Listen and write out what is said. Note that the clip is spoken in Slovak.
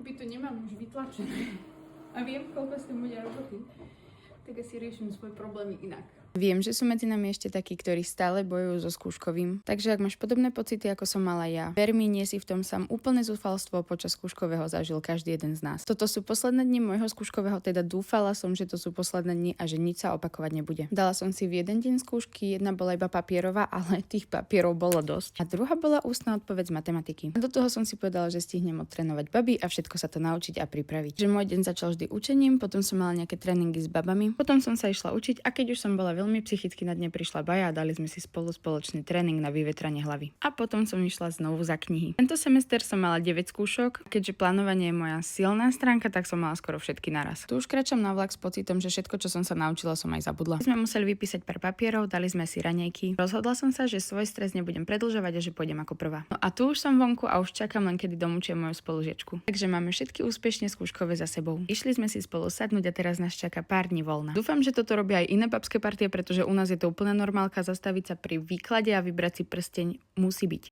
keby to nemám už vytlačené a viem, koľko s tým bude roboty, tak asi riešim svoje problémy inak. Viem, že sú medzi nami ešte takí, ktorí stále bojujú so skúškovým. Takže ak máš podobné pocity, ako som mala ja, ver mi, nie si v tom sám. Úplné zúfalstvo počas skúškového zažil každý jeden z nás. Toto sú posledné dni môjho skúškového, teda dúfala som, že to sú posledné dni a že nič sa opakovať nebude. Dala som si v jeden deň skúšky, jedna bola iba papierová, ale tých papierov bolo dosť. A druhá bola ústna odpoveď z matematiky. A do toho som si povedala, že stihnem odtrénovať baby a všetko sa to naučiť a pripraviť. Že môj deň začal vždy učením, potom som mala nejaké tréningy s babami, potom som sa išla učiť a keď už som bola veľmi psychicky na dne prišla Baja a dali sme si spoločný tréning na vyvetranie hlavy. A potom som išla znovu za knihy. Tento semester som mala 9 skúšok, keďže plánovanie je moja silná stránka, tak som mala skoro všetky naraz. Tu už kráčam na vlak s pocitom, že všetko, čo som sa naučila, som aj zabudla. Sme museli vypísať pár papierov, dali sme si raňajky. Rozhodla som sa, že svoj stres nebudem predĺžovať a že pôjdem ako prvá. No a tu už som vonku a už čakám len kedy domúčia moju spolužiačku. Takže máme všetky úspešne skúškové za sebou. Išli sme si spolu sadnúť a teraz nás čaká pár dní voľna. Dúfam, že toto robia aj iné babské partie, pretože u nás je to úplná normálka, zastaviť sa pri výklade a vybrať si prsteň musí byť.